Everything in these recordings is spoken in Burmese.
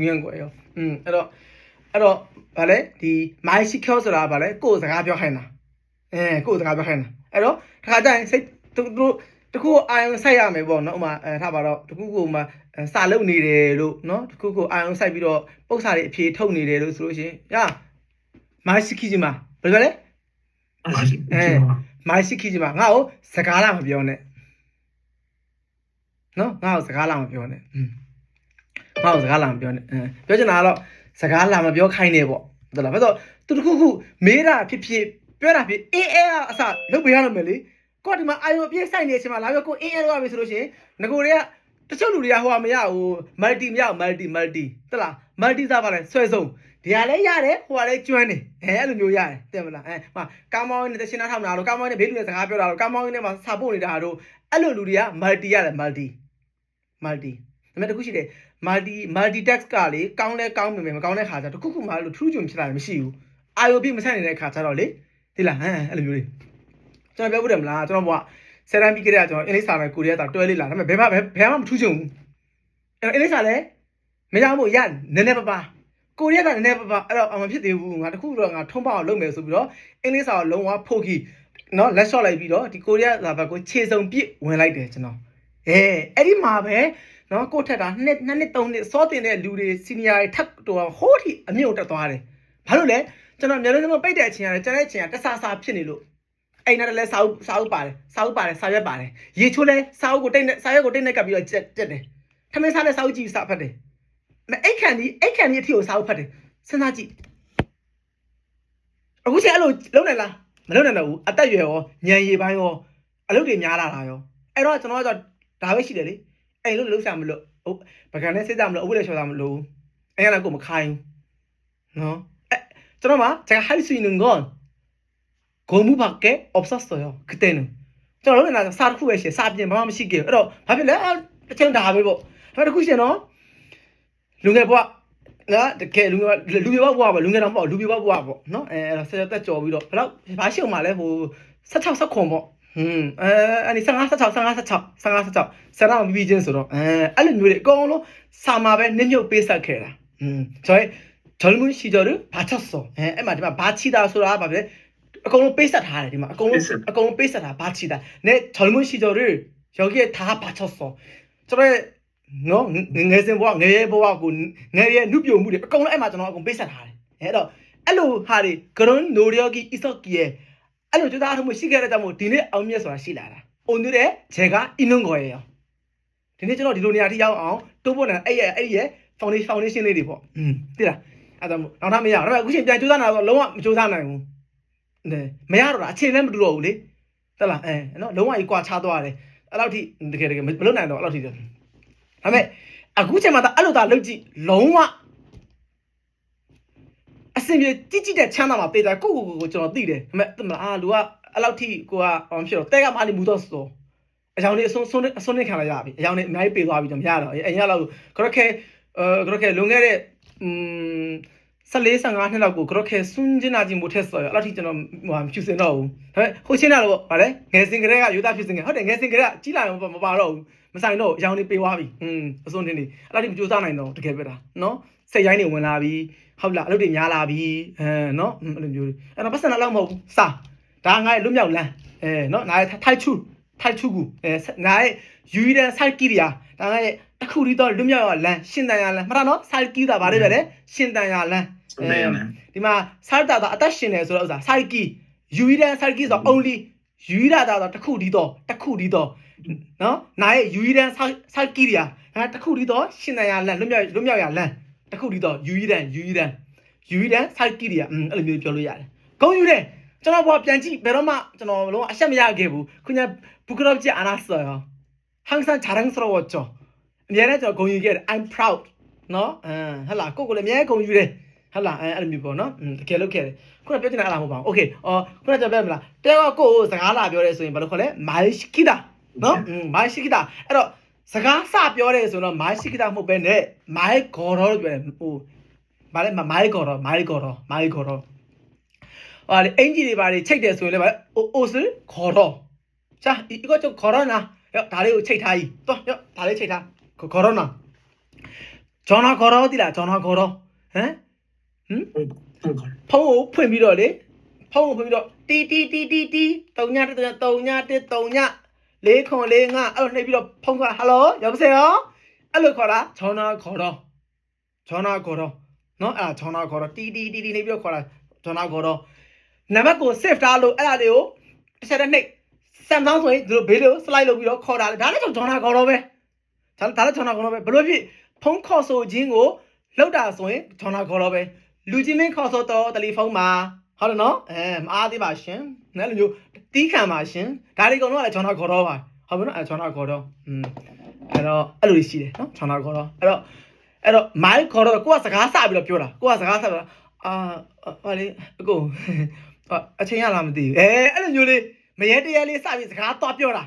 ငင်းကိုရောအဲ့တော့ဗာလဲဒီမိုင်းရှိခေါဆိုတာဗာလဲကိုယ်စကားပြောခိုင်းတာကိုယ်စကားပြောခိုင်းတာအဲ့တော့တခါကျရင်စိတ်တို့တခုအာယုံဆိုင်ရမယ်ပေါ့နော်ဥမာထားပါတော့တခုကိုမှစာလုပ်နေတယ်လို့နော်တခုကိုအာယုံဆိုင်ပြီးတော့ပုတ်စာတွေအဖြေထုတ်နေတယ်လို့ဆိုလို့ရှိရင်ရမိုင်းရှိခိကြီးမှာဘယ်လိုလဲမိုင်းရှိခိကြီးမှာငါ့ကိုစကားလာမပြောနဲ့နော်ငါ့ကိုစကားလာမပြောနဲ့ငါ့ကိုစကားလာမပြောနဲ့ပြောချင်တာကတော့စကားလာမပြောခိုင်းနေပေါ့ဟုတ်လားဘာလို့သူတခုခုမေးတာဖြစ်ပြောတာဖြစ်အအစလုပ်ပေးရတော့မယ်လေကိုဒီမှာအာယုံအပြည့်ဆိုင်နေတဲ့အချိန်မှာလာပြီးကိုလောက်ပြီဆိုလို့ရှိရင်ငကိုတွေကတချို့လူတွေကဟိုမရဘူး multi မရ multi ဟုတ်လား multi စားပါလဲဆွဲဆုံးဒီဟာလည်းရတယ်ဟိုကလည်းကျွမ်းတယ်အဲ့လိုမျိုးရတယ်သိမလားဟာကာမောင်းနဲ့တရှင်းထားမှာတော့ကာမောင်းနဲ့ဘေးလူနဲ့စကားပြောတာတော့ကာမောင်းနဲ့မှာစာပို့နေတာတော့အဲ့လိုလူတွေက multi ရတယ် multi ဒါပေမဲ့တခုရှိတယ် multi task ကလေကောင်းလဲကောင်းမယ်မကောင်းတဲ့ခါကျတခုခုမှလို့ထူးချွန်ဖြစ်လာတယ်မရှိဘူးအာယုံပြည့်မဆိုင်နေတဲ့ခါကျတော့လေသိလားအဲ့လိုမျိုးတွေကျွန်တော်ပြောဖို့တယ်မလားကျွန်တော်ကဆယ်တန်းပြီးကြတဲ့ကျွန်တော်အင်္ဂလိပ်စာနဲ့ကိုရီးယားစာတွဲလေးလာဒါပေမဲ့ဘယ်မှမထူးချွန်ဘူးအင်္ဂလိပ်စာလည်းမရဘူးရနည်းနည်းပါကိုရီးယားကနည်းနည်းပါအဲ့တော့မဖြစ်သေးဘူးငါတခုတော့ငါထုံးပေါအောင်လုပ်မယ်ဆိုပြီးတော့အင်္ဂလိပ်စာကိုလုံးဝဖိုကီနော်လက်လျှော့လိုက်ပြီးတော့ဒီကိုရီးယားစာဘက်ကိုခြေစုံပြစ်ဝင်လိုက်တယ်ကျွန်တော်အဲ့ဒီမှာပဲနော်ကိုထက်တာ2 နှစ်3နှစ်စောတင်တဲ့လူတွေစီနီယာတွေထပ်တော့ဟိုးထိအမြင့်တက်သွားတယ်ဘာလို့လဲကျွန်တော်မျိုးလုံးပိတ်တဲ့အချိန်ရတယ်ကျွန်တဲ့အချိန်ကတဆာဖြစ်နေလို့အိမ်နဲ့လည်းစာအုပ်ပါတယ်စာရွက်ပါတယ်ရေချိုးလဲစာအုပ်ကိုတိတ်နဲ့ကပ်ပြီးတော့တက်တယ်ထမင်းစားနဲ့စာအုပ်ကြည့်စာဖတ်တယ်အိတ်ခန့်ဒီအထီကိုစာအုပ်ဖတ်တယ်စဉ်းစားကြည့်အခုချိန်အဲ့လိုလုံးနိုင်လားမလုံးနိုင်တော့ဘူးအသက်ရွယ်ရောညံရည်ပိုင်းရောအလုပ်တွေများလာတာရောအဲ့တော့ကျွန်တော်ကဒါပဲရှိတယ်လေအိမ်လို့လှုပ်ရှားမလို့ပကံနဲ့စိတ်ကြမလို့အဝတ်လည်းချော်တာမလို့အဲ့ရလည်းကိုမခိုင်းနော်ကျွန်တော်제가 할 수 있는 건 고무밖에 없었어요. 그때는. 저 그러면 나 사 후에 시 사빈 마음 시게요. 그럼 바빌래 저는 다 하고. 하면 쿠시노. 룽게 봐. 나 이렇게 룽게 봐 봐. 룽게랑 봐. 룽게 봐 봐. 너? 서 저 위로. 그럼 마시오 말래 뭐 사차 사코 뭐. 아니 상하 사람 비전스로. 알는 노래 거로 사마베 능력 빼삭해라. 저의 젊은 시절을 바쳤어. 맞지만 바치다 소라 바빌အကုန်လုံးပိတ်ဆက်ထားတယ်ဒီမှာအကုန်လုံးပိတ်ဆက်ထား바치다 내 젊은 시절을 여기에 다 바쳤어 저의နော်ငယ်စဉ်ဘဝငယ်ရဲ့ဘဝကိုငယ်ရဲ့နုပြိုမှုတွေအကုန်လုံးအဲ့မှာကျွန်တော်အကုန်ပိတ်ဆက်ထားတယ်အဲ့တော့အဲ့လိုဟာတွေ 그런 노력이 있었기에 အဲ့လိုကြိုးစားမှုရှိခဲ့တဲ့ကြောင့်မို့ဒီနေ့အောင်မြတ်ဆိုတာရှိလာတာ 오늘의 제가 있는 거예요 ဒီနေ့ကျွန်တော်ဒီလိုနေရာထိရောက်အောင်တိုးဖို့နဲ့အဲ့ရဲ့ foundation လေးတွေပေါ့သိလားအဲ့ဒါနောက်ထပ်မရအောင်ဒါပေမဲ့အခုချိန်ပြန်ကြိုးစားနေတာတော့လုံးဝမကြိုးစားနိုင်ဘူးမရတော့တာအခြေလည်းမတူတော့ဘူးလေတက်လားနော်လုံးဝကြီးကွာချသွားတယ်အဲ့လောက်ထိတကယ်မလုပ်နိုင်တော့အဲ့လောက်ထိတယ်ဒါပေမဲ့အခုချိန်မှာအဲ့လိုသာလုပ်ကြည့်လုံးဝအစင်ပြေကြည့်တဲ့ချမ်းသာမှာပေးတာကိုကျွန်တော်သိတယ်ဒါပေမဲ့တမလားလူကအဲ့လောက်ထိကိုကဘာဖြစ်တော့တဲကမှလည်းမူတော့ဆိုအကြောင်းလေးအစွန်းနေခံလာရပြီအကြောင်းလေးအများကြီးပေးသွားပြီတော့မရတော့အဲ့ရလောက်그렇게လုံခဲ့တဲ့14-15နှစ်လောက်ကို 그렇게 순진하지 못했어요. 알아티 저는 뭐 휴세나오. 호시나로 말해. nghệ sinh 그래가 유다 휴생해.ဟုတ်တယ် nghệ sinh 그래ကြီးလာရင်မပါတော့ဘူးမဆိုင်တော့အရောင်နေပေးသွားပြီအစွန်းတင်နေအဲ့ဒါတိမကြိုးစားနိုင်တော့တကယ်ပဲတာနော်စိတ်ရိုင်းနေဝင်လာပြီဟုတ်လားအလုပ်တွေများလာပြီနော်အဲ့လိုမျိုးအဲ့တော့ပတ်စံတော့မဟုတ်ဘူးစာဒါငါရဲ့လွတ်မြောက်လမ်းနော်ငါရဲ့ထိုက်ချူကူငါရဲ့ယူရန်စိုက်ကြီးရာဒါငါရဲ့တခုဒီတော့လွတ်မြောက်ရလမ်းရှင်းတန်ရလမ်းမှတ်တာနော်စိုက်ကြီးတာဗါတယ်ပဲရှင်းတန်ရလမ်းဒီမှာစားတာအသက်ရှင်နေဆိုတော့ဥစ္စာစိုက်ကြီးယူရန်စိုက်ကြီးဆို only ယူရတာတော့တခုဒီတော့နော်နာရဲ့ယူရန်စိုက်ကြီးရာတခုဒီတော့ရှင်းတန်ရလမ်းလွတ်မြောက်ရလမ်းတခုဒီတော့ယူရန်စိုက်ကြီးရာအဲ့လိုမျိုးပြောလို့ရတယ်ဂုံယူတယ်ကျွန်တော်ဘောပြန်ကြည့်ဘယ်တော့မှကျွန်တော်လုံးဝအရှက်မရခဲ့ဘူး그냥 부끄럽지 않았어요 항상 자랑스러웠죠အများနဲ့ကျွန်တော်ဂုဏ်ယူခဲ့တယ် I'm proud နော်ဟလာကိုလည်းအများဂုဏ်ယူတယ်ဟလာအဲ့လိုမျိုးပေါ့နော်တကယ်လုပ်ခဲ့တယ်ခုနပြောချင်တာအဲ့လားမဟုတ်ပါဘူး Okay ခုနကျွန်တော်ပြောမလားတဲကကိုစကားလာပြောရဲဆိုရင်ဘာလို့ခေါ်လဲ 마이시키다 နော်마이시키다အဲ့တော့စကားစပြောရဲဆိုတော့ 마이시키다 မဟုတ်ဘဲနဲ့ 마이걸어 လို့ပြောတယ်ဟိုဘာလဲ 마이걸어အင်ဂျီတွေဘာတွေချိတ်တယ်ဆိုရင်လည်းဗါ옷을 걸어 자 이거 좀 걸어놔 야 다리를 ချိတ်ထားကြီးတော့ဒါလေးချိတ်ထား걸어놔 ဂျော်နာခေါ်တော့တိလားဂျော်နာခေါ်တော့ဟမ်ဖုန်းကိုဖွင့်ပြီးတော့လေဖုန်းကိုဖွင့်ပြီးတော့တီ3ည1 3ည4ခွန်4 5အဲ့လိုနှိပ်ပြီးတော့ဖုန်းကဟယ်လို여보세요အဲ့လိုခေါ်တာဂျော်နာခေါ်တော့နော်အဲ့ဒါဂျော်နာခေါ်တော့တီနှိပ်ပြီးတော့ခေါ်တာဂျော်နာခေါ်တော့နံပါတ်ကို save ထားလို့အဲ့ဒါလေးကိုတစ်ချက်တည်းနှိပ်Samsung ဆိုရင်သူတို့ဘေးလေးကို slide လုပ်ပြီးတော့ခေါ်တာလေဒါလည်းဂျော်နာခေါ်တော့ပဲဒါလည်းဂျော်နာခေါ်တော့ပဲဘယ်လိုဖြစ်ဖုန်းခေါ်ဆိုခြင်းကိုလောက်တာဆိုရင်ဂျော်နာခေါ်တော့ပဲလူချင်းမင်းခေါ်ဆိုတော့တယ်လီဖုန်းမှာဟုတ်တယ်နော်မအားသေးပါရှင်နော်လိုမျိုးတီးခံပါရှင်ဒါတွေကတော့လည်းဂျော်နာခေါ်တော့ပါဟုတ်ပြီနော်ဂျော်နာခေါ်တော့အဲ့တော့အဲ့လိုရှိတယ်နော်ဂျော်နာခေါ်တော့အဲ့တော့မိုင်းခေါ်တော့ကိုကစကားစပြီးတော့ပြောတာကိုကစကားစပြီးတော့ဟာလေအကိုအချင်းရလားမသိဘူးအဲ့လိုမျိုးလေးမရဲတရားလေးစပြီးစကားသွားပြောတာ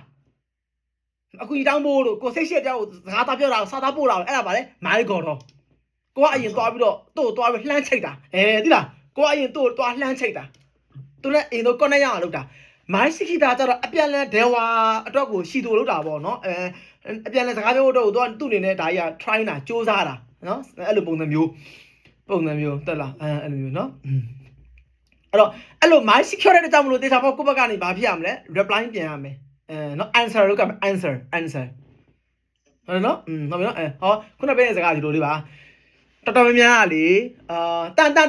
အခုကြီးတောင်းဖို့လို့ကိုစိတ်ရှက်ကြောက်စကားသွားပြောတာစားသားပို့တာအဲ့ဒါပါလေမိုင်းခေါ်တော့ကိုကအရင်သွားပြီးတော့သူ့ကိုသွားပြီးလှမ်းချိတ်တာသိလားကိုကအရင်သူ့ကိုသွားလှမ်းချိတ်တာသူလည်းအိမ်တော့ connect ရအောင်လုပ်တာမိုင်းရှိခိတာကျတော့အပြန်လန်ဒဲဝါအတွက်ကိုရှီတူလုပ်တာပေါ့နော်အပြန်လန်စကားပြောတော့သူ့အနေနဲ့ဒါကြီးက try တာစူးစမ်းတာနော်အဲ့လိုပုံစံမျိုးတက်လားအဲ့လိုမျိုးနော်အဲ့လို my security ကြောင့်မလို့တေချာပေါ့ကိုယ့်ဘက်ကနေဘာဖြစ်ရမလဲ reply ပြန်ရမယ်နော် answer လုပ်ကမယ် answer ဟုတ်နော်ဟုတ်ပြီနော်ဟောခုနပြောတဲ့စကားဒီလိုလေးပါတော်တော်များများလေတန်အေးတန်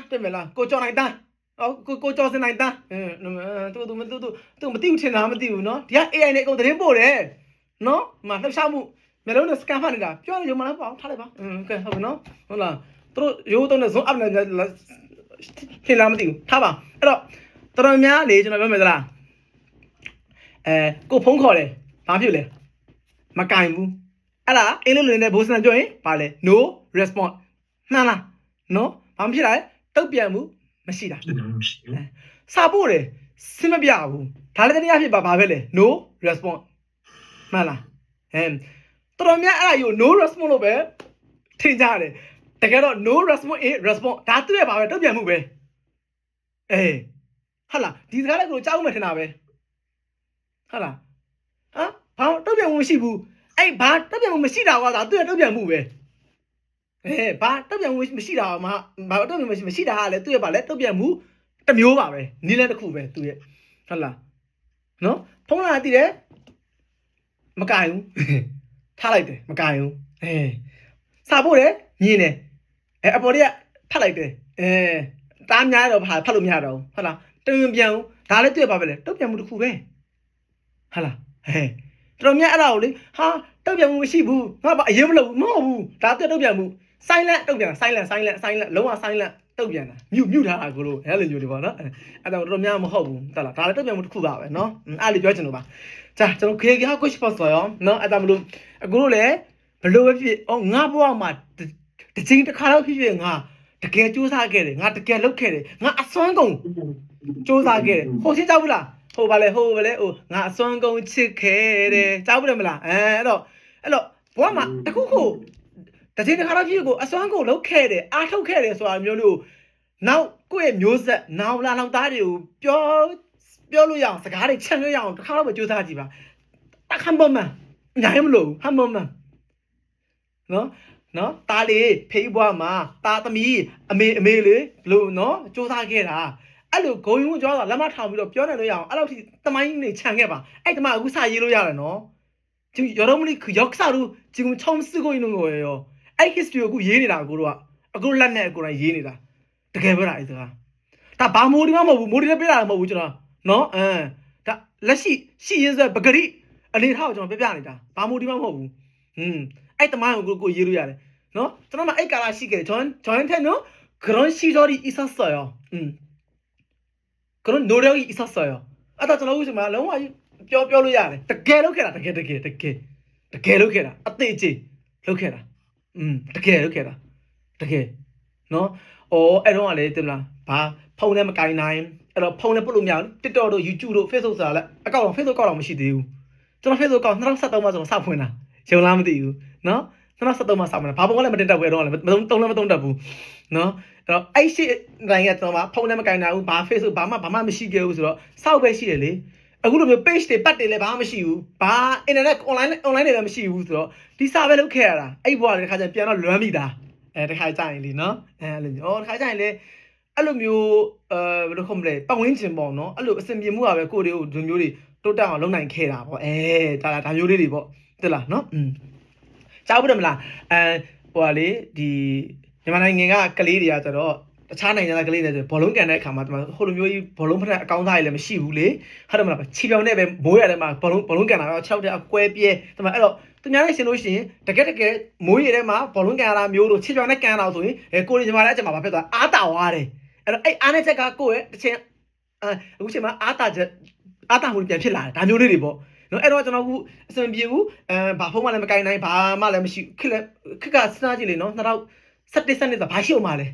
တယ်မလားကိုကျော်နိုင်တန်ကိုကျော်စင်နိုင်တန်သူမသိဘူးထင်တာမသိဘူးနော်ဒီက AI နဲ့အကုန်သတင်းပို့တယ်နော်မှလှုပ်ရှားမှုမျိုးလုံးနဲ့ scan ဖတ်နေတာပြောရရုံမလားပေါ့ထားလိုက်ပါကဲဟုတ်ပြီနော်ဟုတ်လားသူတို့ရိုးတော့နဲ့ zoom up နဲ့ထင်လားမသိဘူးထားပါအဲ့တော့တော်တော်များလေကျွန်တော်ပြောမယ်သလားကိုဖုန်းခေါ်တယ်ဘာဖြစ်လဲမကင်ဘူးအဲ့ဒါအင်္ဂလိပ်လိုနဲ့ဘိုးစံပြောရင်ဘာလဲ no response မှန်လားနော်ဘာမှဖြစ်လာလဲတုတ်ပြန်မှုမရှိတာစာပို့တယ်စင်မပြဘူးဒါလည်းတရားဖြစ်ပါဘာပဲလဲ no response မှန်လားတော်တော်များအဲ့ဒါယူ no response လို့ပဲထင်ကြတယ်တကယ်တော့ no response is response ဒါသူ့ရဲ့ဘာပဲတုတ်ပြန်မှုပဲဟုတ်လားဒီစကားလည်းကိုကြောက်မှထင်တာပဲဟုတ်လားဘာတုတ်ပြန်မှုမရှိဘူးအဲ့ဘာတုတ်ပြန်မှုမရှိတာကွာဒါသူ့ရဲ့တုတ်ပြန်မှုပဲဘာတုတ်ပြန်မှုမရှိတာမှဘာတုတ်ပြန်မှုမရှိတာကလည်းသူ့ရဲ့ဘာလဲတုတ်ပြန်မှုတစ်မျိုးပါပဲနီးလဲတစ်ခုပဲသူ့ရဲ့ဟုတ်လားနော်ဖုန်းလာတည်တယ်မကင်ဘူးထားလိုက်တယ်မကင်ဘူးစာပို့တယ်မြင်တယ်အပေါ်တွေကဖတ်လိုက်တယ်တားများတော့ဖတ်လို့မရတော့ဘူးဟုတ်လားတမင်ပြန်ဘူးဒါလည်းတွေ့ပါပဲလေတုတ်ပြန်မှုတစ်ခုပဲဟုတ်လားတော်များအဲ့ဒါကိုလေဟာတုတ်ပြန်မှုမရှိဘူးငါဘာအရင်မလုပ်ဘူးမဟုတ်ဘူးဒါတုတ်ပြန်မှု silent တုတ်ပြန် silent လုံးဝ silent တုတ်ပြန်တာမြူထားတာကိုလို့အဲ့လိုမျိုးတွေပေါ့နော်အဲ့တော့တော်များမဟုတ်ဘူးတက်လားဒါလည်းတုတ်ပြန်မှုတစ်ခုပါပဲနော်အဲ့လိုပြောချင်လို့ပါ자ကျွန်တော်ခေခေ하고 싶었어요နော်အဲ့ဒါမလို့အခုလို့လေဘလို့ပဲဖြစ်ငါဘဝမှာတစ်ချိန်တစ်ခါတော့ဖြစ်ငါတကယ်စူးစမ်းခဲ့တယ်ငါတကယ်လုပ်ခဲ့တယ်ငါအစွမ်းကုန်စူးစမ်းခဲ့တယ်ဟိုရှင်းကြောက်ဘူးလားဟိုပဲလေငါအစွမ်းကုန်ချစ်ခဲ့တယ်ကြောက်ဘူးမလားအဲ့တော့ဘဝမှာတခုခုတစ်ချိန်တစ်ခါတော့ဖြစ်ကိုအစွမ်းကုန်လုပ်ခဲ့တယ်အားထုတ်ခဲ့တယ်ဆိုတာမျိုးလို့နောက်ကိုယ့်ရဲ့မျိုးဆက်နောက်လာနောက်သားတွေကိုပြောလို့ရအောင်စကားတွေချန်လို့ရအောင်တစ်ခါတော့ပဲစူးစမ်းကြည့်ပါဟမ်ဘမန်ညာမလို့ဟမ်ဘမန်နော်တားလေးဖေးဘွားမှာတာသမီးအမေလေးလို့နော်စူးစမ်းခဲ့တာအဲ့လိုဂုံယုံကြောတာလက်မထောင်ပြီးတော့ပြောနေလို့ရအောင်အဲ့လိုထိတမိုင်းနေခြံခဲ့ပါအဲ့တမအခုစရေးလို့ရတယ်နော်지금 여러분이 그 역사로 지금 처음 쓰고 있는 거예요. 이 history 고 얘네다 그거로 그걸 란네 그거랑 얘네다. 되게 뭐라 이거가. 다 마모리만 뭐 모리를 빼라 뭐 보잖아. 너? 다 라시 시인서 버거리 아니 하고 좀 빼빼아니다. 마모리만 뭐. 아이 또 마음 그거 이해로 해야 돼. 너? 저는 아이 까라 시게 저한테는 그런 시절이 있었어요. 그런 노력이 있었어요. 아다 저는 오지 마. 너무ပြောလို့ရတယ်တကယ်လုပ်ခဲ့တာတကယ်လုပ်ခဲ့တာအသေးချေလုပ်ခဲ့တာတကယ်လုပ်ခဲ့တာတကယ်နော်အဲ့တော့ကလေတင်မလားဘာဖုန်းနဲ့မကင်နိုင်အဲ့တော့ဖုန်းနဲ့ပုတ်လို့မရဘူး TikTok တို့ YouTube တို့ Facebook ဆိုတာလည်းအကောင့် Facebook ကောက်တော့မရှိသေးဘူးကျွန်တော် Facebook ကောက်2013မှာကျွန်တော်စဖွင့်တာရုံလားမသိဘူးနော်2013မှာစဖွင့်တာဘာပုံကလည်းမတင်တတ်ဘူးအဲ့တော့လည်းမသုံးတတ်ဘူးနော်အဲ့တော့အဲ့ရှိတိုင်းကကျွန်တော်ဖုန်းနဲ့မကင်နိုင်ဘူးဘာ Facebook ဘာမှမရှိခဲ့ဘူးဆိုတော့စောက်ပဲရှိတယ်လေ အခုလိုမျိုး page တွေပတ်တယ်လည်းဘာမှမရှိဘူးဘာ internet online တွေလည်းမရှိဘူးဆိုတော့ဒီစာပဲလုပ်ခဲ့ရတာအဲ့ဘွားတွေတခါကျပြန်တော့လွမ်းမိတာတခါကြာရင်လीနော်အဲ့လိုမျိုးတခါကြာရင်လေအဲ့လိုမျိုးဘယ်လိုခေါ်မလဲပတ်ဝန်းကျင်ပေါ့နော်အဲ့လိုအစင်ပြေမှုကပဲကိုတွေကိုဒီမျိုးတွေတိုးတက်အောင်လုပ်နိုင်ခဲ့တာပေါ့ဒါမျိုးလေးတွေပေါ့သိလားနော်ကြားဘူးတယ်မလားဟိုကလေဒီမြန်မာနိုင်ငံကကလေးတွေကကျတော့တခြားနိုင်ငံသားကလေးတွေဆိုဘောလုံးကန်တဲ့အခါမှာဟိုလိုမျိုးကြီးဘောလုံးဖက်အကောင်းသားတွေလည်းမရှိဘူးလေဟုတ်တယ်မလားခြေပြောင်နဲ့ပဲမိုးရတယ်မှာဘောလုံးကန်တာတော့6တက်အကွဲပြဲတမအဲ့တော့သူများနဲ့ရှင်လို့ရှိရင်တကယ်မိုးရတဲ့မှာဘောလုံးကန်တာမျိုးတို့ခြေပြောင်နဲ့ကန်တာဆိုရင်ကိုရီညီမလည်းအချက်မှာဘာဖြစ်သွားအားတာသွားတယ်အဲ့တော့အဲ့အားနဲ့ချက်ကကိုယ့်ရဲ့တစ်ချိန်အခုချိန်မှာအားတာမှုပြန်ဖြစ်လာတယ်ဒါမျိုးလေးတွေပေါ့နော်အဲ့တော့ကျွန်တော်ကအစံပြေဘူးဘာဖုန်းမှလည်းမကင်နိုင်ဘာမှလည်းမရှိခက်ကစဉ်းစားကြည့်လေနော်2017စနစ်ဆိုဘာရှိအောင်မလဲ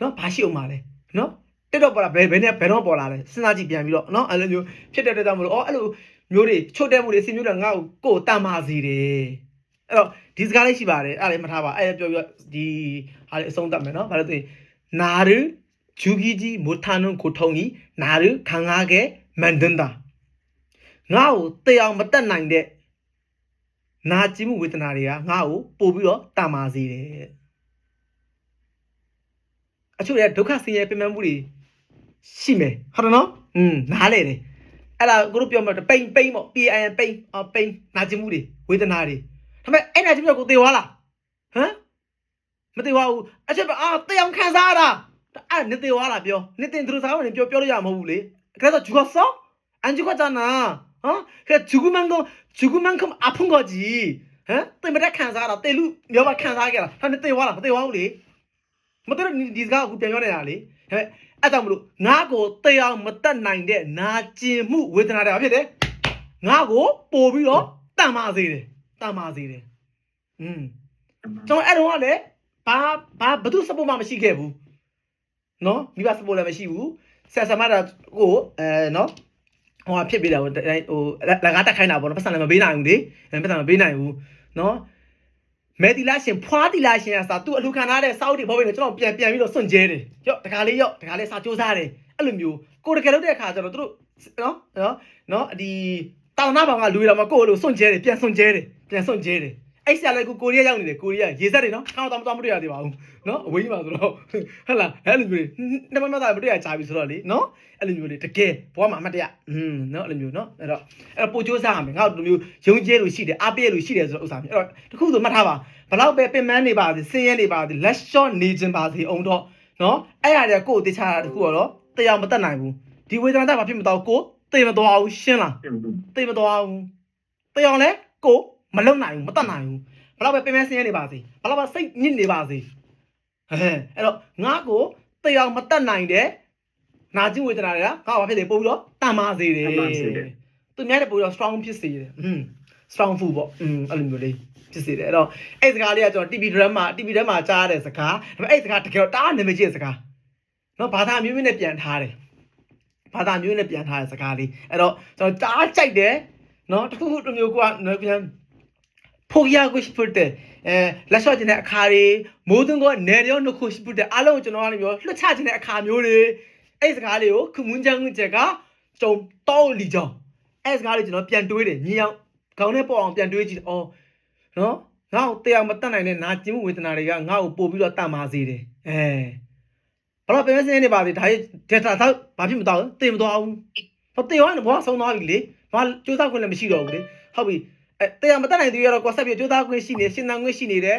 နော်ဘာရှိအောင်မလဲနော်တက်တော့ပေါ်လာဘယ်တော့ပေါ်လာလဲစဉ်းစားကြည့်ပြန်ပြီးတော့နော်အဲ့လိုမျိုးဖြစ်တဲ့အတွက်ကြောင့်မလို့အဲ့လိုမျိုးတွေချုပ်တဲ့မှုတွေအစီမျိုးတွေငါ့ကိုတန်ပါစေတယ်အဲ့တော့ဒီစကားလေးရှိပါတယ်အဲ့ဒါလေးမှတ်ထားပါအဲ့ပြောပြီးဒီဟာလေးအဆုံးသတ်မယ်နော်ဘာလို့လဲ나를 죽이지 못하는 고통이 나를 강하게 만든다. 나우 때양 맞다 나인데 나 지금 웨트나리아 나우 뽑이러 따마지래. 아초야 독학 생에 빼면 물이 심해. 하러너? 나래래. 알아 그룹 뼈면 뺑 뭐 삐아야 뺑 나 지금 물이 웨트나리. 다음에 애 나 지금 고 대화라. 어? မသိပါဘူးအချက်တေးအောင်ခံစားရတာအဲ့နေသေးသွားလားပြောနေတင်သူတို့စားဝင်ပြောလို့ရမှာမဟုတ်ဘူးလေ그래서 죽었어? 안 죽었잖아 어? 그래 죽으만큼 아픈 거지 어? 때문에 간사하라 때루 몇번 간사하게라 근데 때와라 때와우 리 뭐들 니가 그 변연해야 리အဲ့ကြောင့်မလို့ငါ့ကိုတေးအောင်မတက်နိုင်တဲ့နာကျင်မှုဝေဒနာတွေဖြစ်တယ်ငါ့ကိုပို့ပြီးတော့တန်မာစေတယ်ကျွန်တော်အဲ့တော့လည်းဘာဘသူစပို့မှမရှိခဲ့ဘူးနော်မိဘစပို့လည်းမရှိဘူးဆက်ဆမတာကိုနော်ဟိုဖြစ်ပြီးတာဟိုလကားတက်ခိုင်းတာပေါ့နော်ပတ်စံလည်းမပေးနိုင်ဘူးလေပတ်စံမပေးနိုင်ဘူးနော်မဲတီလာရှင်ဖွားတီလာရှင်ကစာသူ့အလူခံထားတဲ့စောက်တွေဘောပဲကျွန်တော်ပြန်ပြီးတော့စွန့်ကျဲတယ်ရော့တခါလေးစာစူးစားတယ်အဲ့လိုမျိုးကိုတကယ်လို့တဲ့အခါကျတော့သူတို့နော်ဒီတောင်နာဘောင်ကလူရတော့မကိုလို့စွန့်ကျဲတယ်ပြန်စွန့်ကျဲတယ်အဲ့ဆရာလည်းကိုရီးယားရောက်နေတယ်ကိုရီးယားရေစက်တွေနော်ကောင်းတော့မတွေ့ရသေးပါဘူးနော်အဝေးမှာဆိုတော့ဟုတ်လားအဲ့လိုမျိုးတွေနှစ်မသားမတွေ့ရကြပြီဆိုတော့လေနော်အဲ့လိုမျိုးတွေတကယ်ဘဝမှာအမှတ်တရနော်အဲ့လိုမျိုးနော်အဲ့တော့ပို့ကြိုးစားရမယ်ငါတို့မျိုးယုံကြည်လို့ရှိတယ်အားပေးလို့ရှိတယ်ဆိုတော့ဥစ္စာမျိုးအဲ့တော့တခုဆိုမှတ်ထားပါဘလောက်ပဲပင်မနေပါစေဆင်းရဲနေပါစေလက်လျှော့နေခြင်းပါစေအောင်တော့နော်အဲ့ရတဲ့ကိုယ်တခြားတခုတော့တရားမတတ်နိုင်ဘူးဒီဝေဒနာတဘာဖြစ်မတော့ကိုသိမတော်ဘူးရှင်းလားသိမတော်ဘူးတရားလဲကိုမလုံနိုင်ဘူးမတတ်နိုင်ဘူးဘလောက်ပဲပင်မဆင်းရဲနေပါစေဘလောက်ပဲစိတ်ညစ်နေပါစေအဲ့တော့ငါ့ကိုတရားမတတ်နိုင်တဲ့နာကျင်ဝေဒနာတွေကငါ့ဘာဖြစ်လဲပို့ပြီးတော့တန်မာစေတယ်သူများတဲ့ပို့ပြီးတော့ strong ဖြစ်စေတယ်strong food ပေါ့အဲ့လိုမျိုးလေးဖြစ်စေတယ်အဲ့တော့အဲ့စကားလေးကကျွန်တော် TV drama ကြားရတဲ့စကားဒါပေမဲ့အဲ့စကားတကယ်တော့တားနာမည်ကြီးတဲ့စကားနော်ဘာသာမျိုးနဲ့ပြန်ထားတယ်ဘာသာမျိုးနဲ့ပြန်ထားတဲ့စကားလေးအဲ့တော့ကျွန်တော်တားကြိုက်တယ်နော်တခုခုတစ်မျိုးကပြန်포기하고 싶을 때 라셔진의 아카리 모든 거 내려놓고 싶을 때 알로 저는 hlut차진의 아카묘를 에스가리요 그 문장은 제가 좀 떠올리죠 에스가리 저는 ပြန်တွေးတယ်ညီအောင်ခေါင်းနဲ့ပေါ့အောင်ပြန်တွေးကြည့်နော်ငါ့ကိုတရားမတတ်နိုင်တဲ့နာကျင်မှုဝေဒနာတွေကငါ့ကိုပို့ပြီးတော့တတ်မာစေတယ်ဘာလို့ပြန်စင်းနေပါသေးဒါတော့ဘာဖြစ်မတော့တေမတော့ဘူးဘာတေရောင်းဘောဆုံးသွားပြီလေဘာကြိုးစားခွင့်လည်းမရှိတော့ဘူးလေဟုတ်ပြီတရားမတတ်နိုင်သေးရတော့ကိုဆက်ပြီးကြိုးစားခွင့်ရှိနေရှင်းသန်ခွင့်ရှိနေတယ်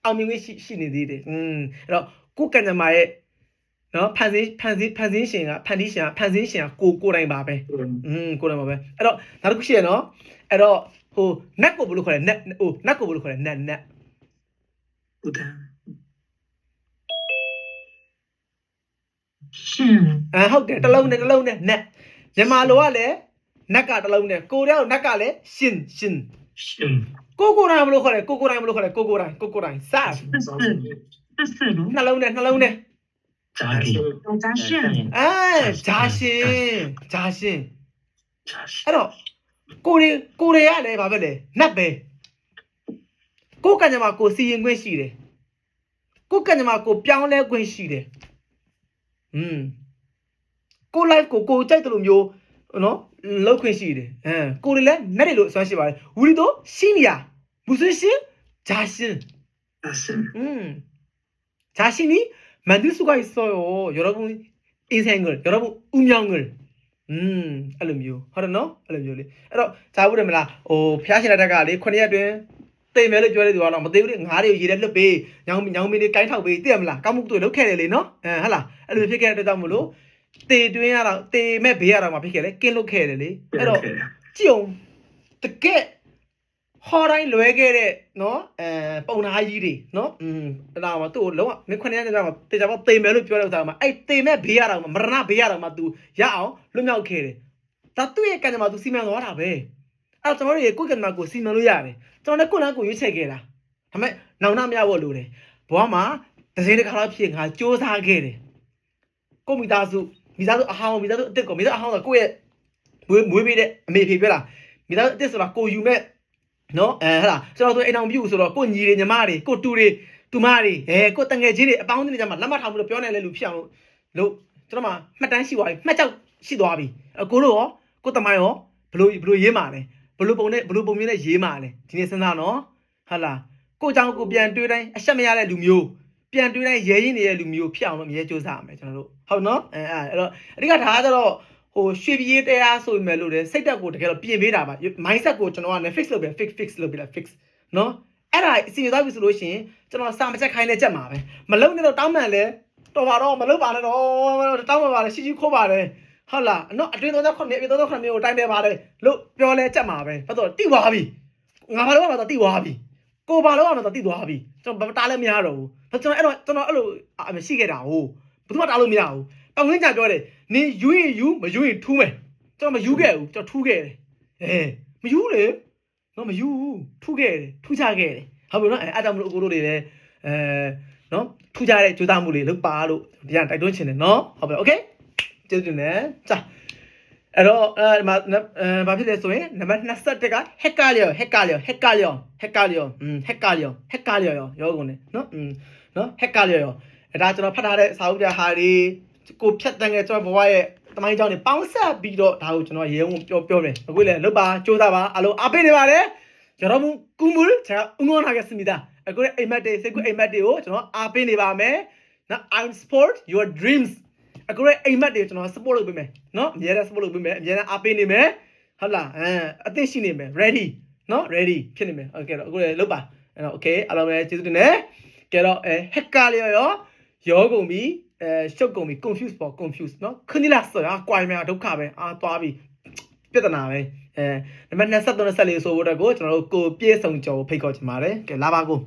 အောင်မြင်ခွင့်ရှိနေသေးတယ်အဲ့တော့ကိုကံကြမ္မာရဲ့နော်ဖန်ဆင်းရှင်ကကိုတိုင်းပါပဲကိုတိုင်းပါပဲအဲ့တော့နောက်တစ်ခုရှိရနော်အဲ့တော့ဟိုနတ်ကိုဘယ်လိုခေါ်လဲနတ်ကိုဘယ်လိုခေါ်လဲနတ်ဥဒ္ဒရှင်ဟုတ်တယ်တစ်လုံးနဲ့နတ်မြန်မာလိုကလည်းနက်ကတစ်လုံးနဲ့ကိုတဲ့နက်ကလည်းရှင်ကိုတိုင်းဘယ်လိုခေါ်လဲကိုတိုင်းစားနှလုံးနဲ့ဂျာရှင်ဂျာရှင်အဲ့တော့ကိုရီးယားလည်းဘာပဲလဲနတ်ပဲကိုကံကြမ္မာကိုစီရင်ခွင့်ရှိတယ်ကိုကံကြမ္မာကိုပြောင်းလဲခွင့်ရှိတယ်ကို life ကိုကြိုက်တယ်လို့မျိုး နော်လောက်ခွင့်ရှိတယ်ကိုယ်လည်းနက်တယ်လို့ဆွမ်းရှိပါတယ်ဝီတို့ရှိနေရ무슨신 자신 자신 자신이 만들 수가 있어요 여러분 인생을 여러분 운명을 알름요 하르노 알름요လေအဲ့တော့ဇာဘူးတယ်မလားဟိုဖျားရှင်တဲ့ကလေ9ရက်တွင်တိမ်မဲလို့ပြောတဲ့သူကတော့မသိဘူးလေငါးတွေရေထဲလွတ်ပေးညောင်မင်းလေးကိုင်းထောက်ပေးသိရမလားကောင်းမှုတွေလုပ်ခဲ့တယ်လေနော်ဟုတ်လားအဲ့လိုဖြစ်ခဲ့တဲ့အတွက်ကြောင့်မလို့တေတွင်းရတော့တေမဲ့ဘေးရတော့မှဖြစ်ခဲ့လေကင်းလွတ်ခဲ့တယ်လေအဲ့တော့ကြည့်အောင်တကက်ဟောတိုင်းလွဲခဲ့တဲ့နော်ပုံနာကြီးတွေနော်အဲ့ဒါမှသူ့ကိုလုံးဝမင်း9ရက်ကျတော့တေချာပေါ့တေမဲလို့ပြောတဲ့ဥစ္စာမှာအဲ့တေမဲ့ဘေးရတော့မှမရဏဘေးရတော့မှ तू ရအောင်လွတ်မြောက်ခဲ့တယ်ဒါသူ့ရဲ့ကံကြမ္မာ तू စီမံသွားတာပဲအဲ့တော့ကျွန်တော်တို့ရေကိုယ့်ကံကြမ္မာကိုစီမံလို့ရတယ်ကျွန်တော်လည်းကိုယ့်လမ်းကိုရွေးချယ်ခဲ့တာဒါပေမဲ့နောင်နာမရဖို့လိုတယ်ဘဝမှာတစ်စိမ့်တစ်ခါတော့ဖြစ်ငါစူးစမ်းခဲ့တယ်ကိုမိသားစုအဟောင်းမိသားစုအစ်စ်ကိုမိသားစုအဟောင်းဆိုကိုယ့်ရဲ့မွေးပေးတဲ့အမေဖေပြလားမိသားစုအစ်စ်ဆိုတာကိုယူမဲ့နော်ဟလာကျွန်တော်တို့အိမ်အောင်ပြုဆိုတော့ကိုညီတွေညီမတွေကိုတူတွေတူမတွေကိုတငယ်ချင်းတွေအပေါင်းအသင်းတွေကြမှာလက်မထောင်လို့ပြောနေလဲလူဖြစ်အောင်လို့ကျွန်တော်မှမှတ်တမ်းရှိသွားပြီမှတ်ကြောက်ရှိသွားပြီကိုတို့ရောကိုတမိုင်းရောဘလို့ရေးမှာလဲဘလို့ပုံမျိုးနဲ့ရေးမှာလဲဒီနေ့စဉ်းစားနော်ဟုတ်လားကိုเจ้าကိုပြန်တွေးတိုင်းအဆက်မရတဲ့လူမျိုးပြန်တွေးတိုင်းရဲရင်းနေတဲ့လူမျိုးဖြစ်အောင်လို့အမြဲကြိုးစားရမယ်ကျွန်တော်တို့ဟုတ်နော်အဲ့တော့အဓိကဒါကတော့ဟိုရွှေပြေးတရားဆိုပေမဲ့လို့လေစိတ်တက်ကိုတကယ်တော့ပြင်ပေးတာပါ mindset ကိုကျွန်တော်ကလည်း fix လုပ်ပြ fix လုပ်ပြလား fix နော်အဲ့ဒါအစီအစဉ်သွားပြီဆိုလို့ရှိရင်ကျွန်တော်စာမချက်ခိုင်းနဲ့ချက်မှာပဲမလုံနဲ့တော့တောင်းမှန်လဲတော်ပါတော့မလုံပါနဲ့တော့တောင်းမှန်ပါလေရှိခိုးပါတယ်ဟုတ်လားနော်အတွင်း39နှစ်အပြင်39နှစ်ကိုတိုင်းတယ်ပါတယ်လို့ပြောလဲချက်မှာပဲဘာလို့တိသွားပြီငါဘာလို့မှတော့တိသွားပြီကိုဘာလို့မှတော့တိသွားပြီကျွန်တော်တားလည်းမရတော့ဘူးကျွန်တော်အဲ့လိုမရှိခဲ့တာဟုတ်ဘယ်သူမှတားလို့မရဘူးတောင်းငင်းကြပြောတယ်နင်ယူရင်ယူမယူရင်ထူးမယ်ကျွန်တော်မယူခဲ့ဘူးကျွန်တော်ထူးခဲ့တယ်မယူလေနော်မယူထူးခဲ့တယ်ထူးချခဲ့တယ်ဟုတ်ပြီနော်အဲ့ဒါမလို့အကိုတို့တွေလည်းနော်ထူးခြားတဲ့ကြိုးစားမှုတွေလုပ်ပါလို့ဒီကတိုက်တွန်းချင်တယ်နော်ဟုတ်ပြီโอเคကျေးဇူးတင်တယ်ကြာအဲ့တော့ဘာဖြစ်လဲဆိုရင်နံပါတ်21ကဟက်ကလျောရောကုန်တယ်နော်နော်ဟက်ကလျောအဲ့ဒါကျွန်တော်ဖတ်ထားတဲ့စာအုပ်ပြဟာတွေကိုဖြတ်တန်းခဲ့ကျွန်တော်ဘဝရဲ့တမိုင်းကြောင်းတွေပေါင်းဆက်ပြီးတော့ဒါကိုကျွန်တော်ရေုံပြောမယ်အခုလည်းလုပ်ပါကြိုးစားပါအားလုံးအားပေးနေပါတယ်여러분 꿈을 제가 응원하겠습니다. 그래အိမ်မက်တွေစိတ်ကူးအိမ်မက်တွေကိုကျွန်တော်အားပေးနေပါမယ်။နော် I'm support your dreams. 그래အိမ်မက်တွေကိုကျွန်တော် support လုပ်ပေးမယ်။နော်အများနဲ့ support လုပ်ပေးမယ်အများနဲ့အားပေးနေမယ်။ဟုတ်လားအသင့်ရှိနေမယ် ready နော် ready ဖြစ်နေမယ်။ Okay တော့အခုလည်းလုပ်ပါ။အဲ့တော့ okay အားလုံးပဲကျေးဇူးတင်တယ်။ကဲတော့ဟက်ကလေးရောကုန်ပြီရှုပ်ကုန်ပြီ confuse ပေါ့ confuse နော်ခဏလာဆိုကွာများဒုက္ခပဲသွားပြီပြဿနာပဲနံပါတ်23 24ဆိုဖို့အတွက်ကိုကျွန်တော်တို့ကိုပြေးဆောင်ကြော်ဖိတ်ခေါ်ချင်ပါတယ်ကဲလာပါကို